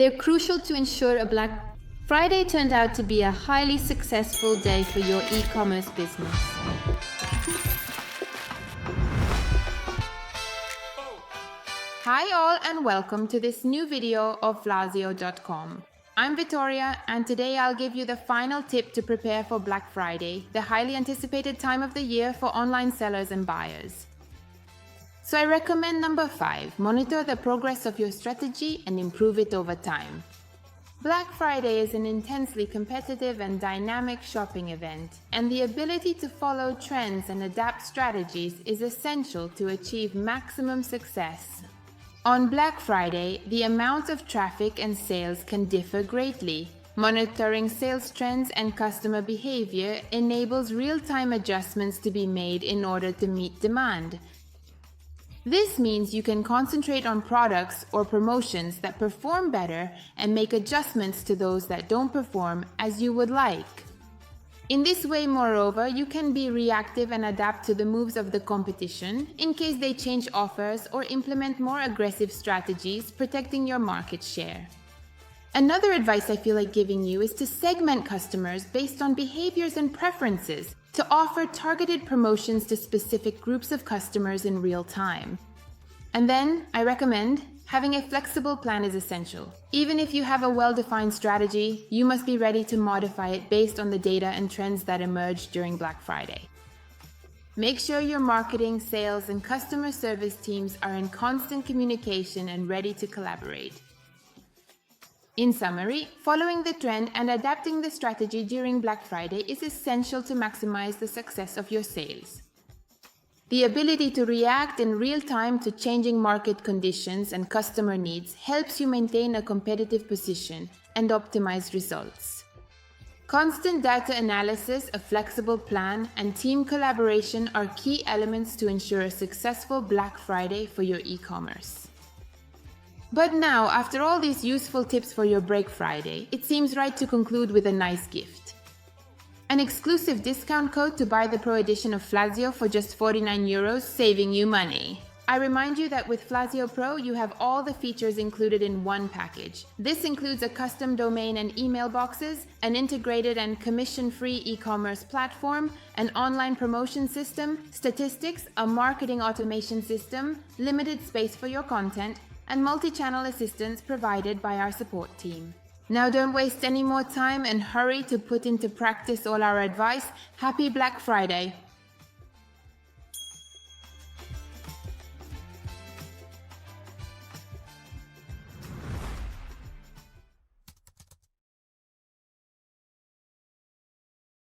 They're crucial to ensure a Black Friday turned out to be a highly successful day for your e-commerce business. Hi all and welcome to this new video of Flasio.com. I'm Victoria and today I'll give you the final tip to prepare for Black Friday, the highly anticipated time of the year for online sellers and buyers. So I recommend number 5, monitor the progress of your strategy and improve it over time. Black Friday is an intensely competitive and dynamic shopping event, and the ability to follow trends and adapt strategies is essential to achieve maximum success. On Black Friday, the amount of traffic and sales can differ greatly. Monitoring sales trends and customer behavior enables real-time adjustments to be made in order to meet demand. This means you can concentrate on products or promotions that perform better and make adjustments to those that don't perform as you would like. In this way, moreover, you can be reactive and adapt to the moves of the competition in case they change offers or implement more aggressive strategies, protecting your market share. Another advice I feel like giving you is to segment customers based on behaviors and preferences, to offer targeted promotions to specific groups of customers in real time. And then, I recommend having a flexible plan is essential. Even if you have a well-defined strategy, you must be ready to modify it based on the data and trends that emerge during Black Friday. Make sure your marketing, sales, and customer service teams are in constant communication and ready to collaborate. In summary, following the trend and adapting the strategy during Black Friday is essential to maximize the success of your sales. The ability to react in real time to changing market conditions and customer needs helps you maintain a competitive position and optimize results. Constant data analysis, a flexible plan, and team collaboration are key elements to ensure a successful Black Friday for your e-commerce. But now, after all these useful tips for your Black Friday, it seems right to conclude with a nice gift. An exclusive discount code to buy the Pro edition of Flasio for just €49, saving you money. I remind you that with Flasio Pro, you have all the features included in one package. This includes a custom domain and email boxes, an integrated and commission-free e-commerce platform, an online promotion system, statistics, a marketing automation system, limited space for your content, and multi-channel assistance provided by our support team. Now don't waste any more time and hurry to put into practice all our advice. Happy Black Friday!